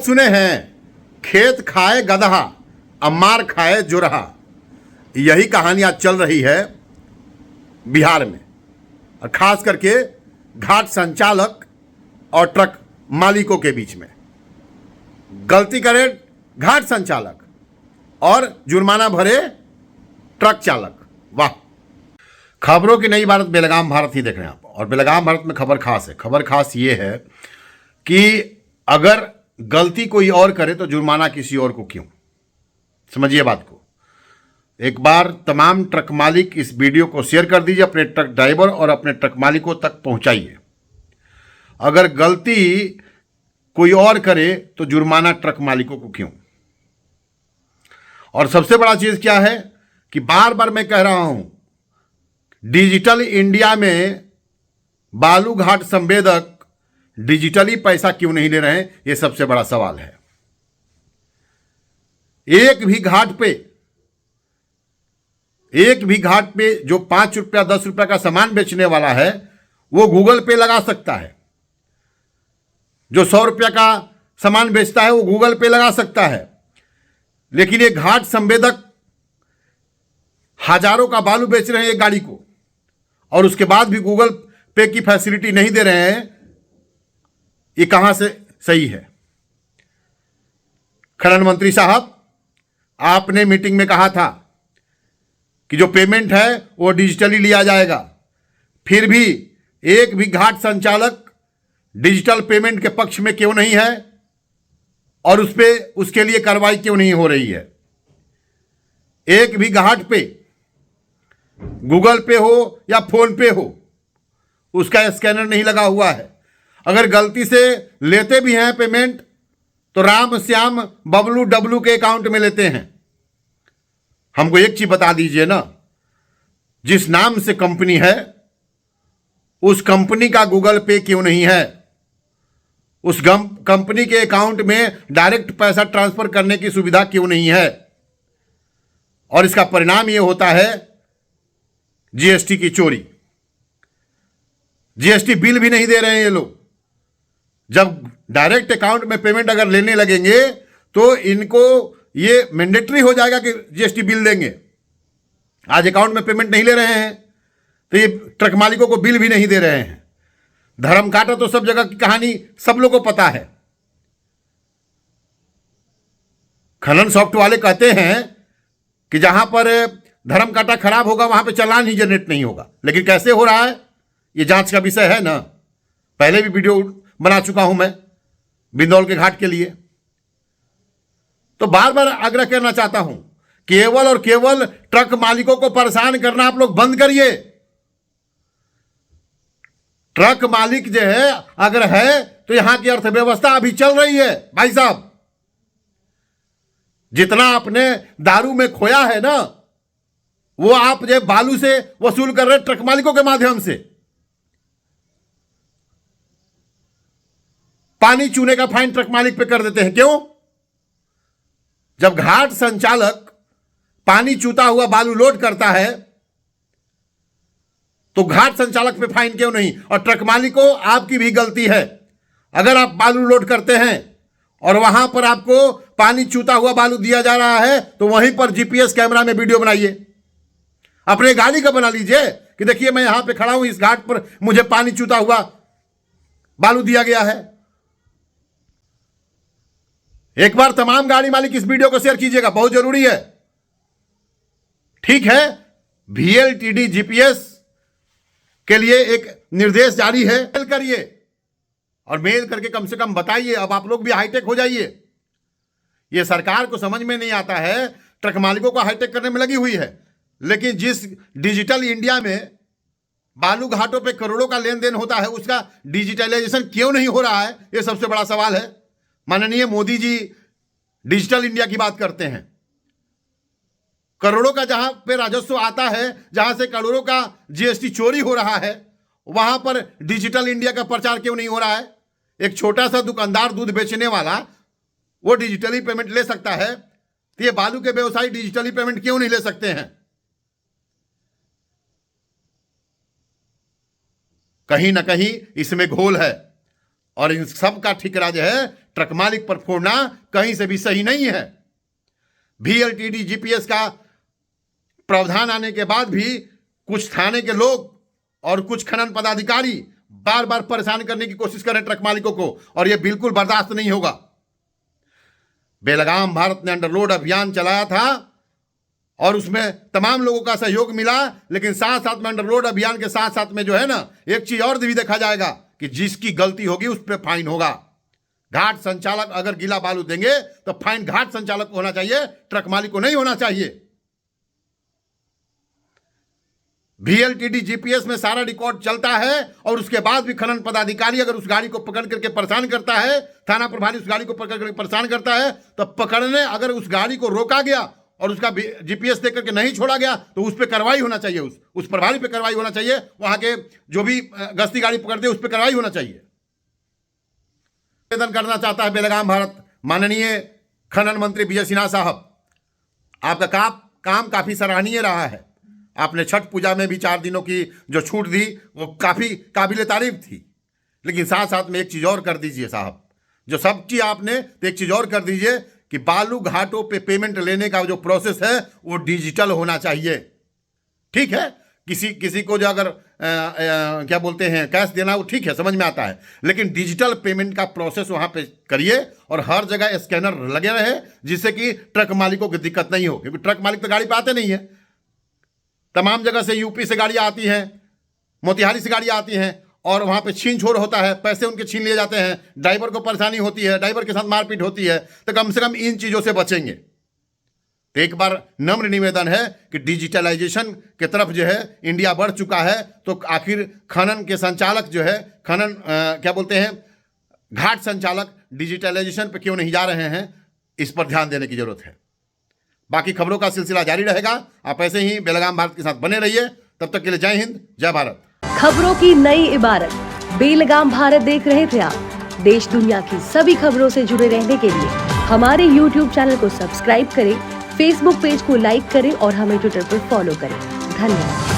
सुने हैं, खेत खाए गदहा अब मार खाए जुरहा। यही कहानी आज चल रही है बिहार में, और खास करके घाट संचालक और ट्रक मालिकों के बीच में। गलती करे घाट संचालक और जुर्माना भरे ट्रक चालक। वाह! खबरों की नई भारत बेलगाम भारत ही देख रहे हैं आप, और बेलगाम भारत में खबर खास है। खबर खास ये है कि अगर गलती कोई और करे तो जुर्माना किसी और को क्यों। समझिए बात को। एक बार तमाम ट्रक मालिक इस वीडियो को शेयर कर दीजिए, अपने ट्रक ड्राइवर और अपने ट्रक मालिकों तक पहुंचाइए। अगर गलती कोई और करे तो जुर्माना ट्रक मालिकों को क्यों। और सबसे बड़ा चीज क्या है कि बार बार मैं कह रहा हूं, डिजिटल इंडिया में बालू घाट संवेदक डिजिटली पैसा क्यों नहीं ले रहे हैं, यह सबसे बड़ा सवाल है। एक भी घाट पे जो 5 रुपया 10 रुपया का सामान बेचने वाला है वो गूगल पे लगा सकता है। जो 100 रुपया का सामान बेचता है वो गूगल पे लगा सकता है। लेकिन ये घाट संवेदक हजारों का बालू बेच रहे हैं एक गाड़ी को, और उसके बाद भी गूगल पे की फैसिलिटी नहीं दे रहे हैं। ये कहां से सही है? खनन मंत्री साहब, आपने मीटिंग में कहा था कि जो पेमेंट है वो डिजिटली लिया जाएगा, फिर भी एक भी घाट संचालक डिजिटल पेमेंट के पक्ष में क्यों नहीं है और उसके लिए कार्रवाई क्यों नहीं हो रही है? एक भी घाट पे गूगल पे हो या फोन पे हो, उसका स्कैनर नहीं लगा हुआ है। अगर गलती से लेते भी हैं पेमेंट तो राम श्याम बबलू डबलू के अकाउंट में लेते हैं। हमको एक चीज बता दीजिए ना, जिस नाम से कंपनी है उस कंपनी का गूगल पे क्यों नहीं है? उस कंपनी के अकाउंट में डायरेक्ट पैसा ट्रांसफर करने की सुविधा क्यों नहीं है? और इसका परिणाम यह होता है जीएसटी की चोरी। जीएसटी बिल भी नहीं दे रहे हैं ये लोग। जब डायरेक्ट अकाउंट में पेमेंट अगर लेने लगेंगे तो इनको ये मैंडेटरी हो जाएगा कि जीएसटी बिल देंगे। आज अकाउंट में पेमेंट नहीं ले रहे हैं तो ये ट्रक मालिकों को बिल भी नहीं दे रहे हैं। धर्म काटा तो सब जगह की कहानी सब लोगों को पता है। खनन सॉफ्ट वाले कहते हैं कि जहां पर धर्म काटा खराब होगा वहां पे चालान ही जनरेट नहीं होगा। लेकिन कैसे हो रहा है ये जांच का विषय है ना। पहले भी वीडियो बना चुका हूं मैं बिंदौल के घाट के लिए। तो बार बार आग्रह करना चाहता हूं, केवल और केवल ट्रक मालिकों को परेशान करना आप लोग बंद करिए। ट्रक मालिक जो है अगर है तो यहां की अर्थव्यवस्था अभी चल रही है। भाई साहब, जितना आपने दारू में खोया है ना वो आप जो बालू से वसूल कर रहे ट्रक मालिकों के माध्यम से। पानी चूने का फाइन ट्रक मालिक पे कर देते हैं। क्यों? जब घाट संचालक पानी चूता हुआ बालू लोड करता है तो घाट संचालक पे फाइन क्यों नहीं? और ट्रक मालिकों, आपकी भी गलती है। अगर आप बालू लोड करते हैं और वहां पर आपको पानी चूता हुआ बालू दिया जा रहा है तो वहीं पर जीपीएस कैमरा में वीडियो बनाइए। अपने गाड़ी का बना लीजिए कि देखिए मैं यहां पे खड़ा हूं, इस घाट पर मुझे पानी चूता हुआ बालू दिया गया है। एक बार तमाम गाड़ी मालिक इस वीडियो को शेयर कीजिएगा, बहुत जरूरी है। ठीक है, वीएलटीडी जीपीएस के लिए एक निर्देश जारी है, मेल करिए और मेल करके कम से कम बताइए। अब आप लोग भी हाईटेक हो जाइए। यह सरकार को समझ में नहीं आता है, ट्रक मालिकों को हाईटेक करने में लगी हुई है। लेकिन जिस डिजिटल इंडिया में बालू घाटों पे करोड़ों का लेन देन होता है उसका डिजिटलाइजेशन क्यों नहीं हो रहा है, यह सबसे बड़ा सवाल है। माननीय मोदी जी डिजिटल इंडिया की बात करते हैं। करोड़ों का जहां पे राजस्व आता है, जहां से करोड़ों का जीएसटी चोरी हो रहा है, वहां पर डिजिटल इंडिया का प्रचार क्यों नहीं हो रहा है? एक छोटा सा दुकानदार दूध बेचने वाला वो डिजिटली पेमेंट ले सकता है, तो ये बालू के व्यवसायी डिजिटली पेमेंट क्यों नहीं ले सकते हैं? कहीं ना कहीं इसमें घोल है और इन सब का ठिकरा जो है ट्रक मालिक पर फोड़ना कहीं से भी सही नहीं है। VLTD GPS का प्रावधान आने के बाद भी कुछ थाने के लोग और कुछ खनन पदाधिकारी बार बार परेशान करने की कोशिश कर रहे हैं ट्रक मालिकों को, और यह बिल्कुल बर्दाश्त नहीं होगा। बेलगाम भारत ने अंडरलोड अभियान चलाया था और उसमें तमाम लोगों का सहयोग मिला, लेकिन साथ साथ में अंडरलोड अभियान के साथ साथ में जो है ना, एक चीज और भी देखा जाएगा कि जिसकी गलती होगी उस पर फाइन होगा। घाट संचालक अगर गीला बालू देंगे तो फाइन घाट संचालक को होना चाहिए, ट्रक मालिक को नहीं होना चाहिए। VLTD GPS में सारा रिकॉर्ड चलता है और उसके बाद भी खनन पदाधिकारी अगर उस गाड़ी को पकड़ करके परेशान करता है, थाना प्रभारी उस गाड़ी को पकड़ करके परेशान करता है, तो पकड़ने अगर उस गाड़ी को रोका गया और उसका GPS देकर के नहीं छोड़ा गया तो उस पर कार्रवाई होना चाहिए, उस प्रभारी पे कार्रवाई होना चाहिए, वहां के जो भी गश्ती गाड़ी पकड़ते उस पर कार्रवाई होना चाहिए। निवेदन करना चाहता है बेलगाम भारत, माननीय खनन मंत्री विजय सिन्हा साहब, आपका काम काफी सराहनीय रहा है। आपने छठ पूजा में भी 4 दिनों की जो छूट दी वो काफ़ी काबिल तारीफ थी, लेकिन साथ साथ में एक चीज़ और कर दीजिए साहब, जो सब की आपने, तो एक चीज़ और कर दीजिए कि बालू घाटों पे पेमेंट लेने का जो प्रोसेस है वो डिजिटल होना चाहिए। ठीक है, किसी को जो अगर क्या बोलते हैं कैश देना वो ठीक है, समझ में आता है, लेकिन डिजिटल पेमेंट का प्रोसेस वहाँ पे करिए और हर जगह स्कैनर लगे रहे, जिससे कि ट्रक मालिकों की दिक्कत नहीं हो, क्योंकि ट्रक मालिक तो गाड़ी पे आते नहीं है। तमाम जगह से यूपी से गाड़ियाँ आती हैं, मोतिहारी से गाड़ियाँ आती हैं और वहाँ पे छीन छोड़ होता है, पैसे उनके छीन लिए जाते हैं, ड्राइवर को परेशानी होती है, ड्राइवर के साथ मारपीट होती है। तो कम से कम इन चीज़ों से बचेंगे। तो एक बार नम्र निवेदन है कि डिजिटलाइजेशन की तरफ जो है इंडिया बढ़ चुका है, तो आखिर खनन के संचालक जो है, खनन क्या बोलते हैं, घाट संचालक डिजिटलाइजेशन पे क्यों नहीं जा रहे हैं, इस पर ध्यान देने की जरूरत है। बाकी खबरों का सिलसिला जारी रहेगा। आप ऐसे ही बेलगाम भारत के साथ बने रहिए। तब तक के लिए जय हिंद, जय भारत। खबरों की नई इबारत बेलगाम भारत देख रहे थे आप। देश दुनिया की सभी खबरों से जुड़े रहने के लिए हमारे YouTube चैनल को सब्सक्राइब करें, Facebook पेज को लाइक करें और हमें ट्विटर पर फॉलो करें। धन्यवाद।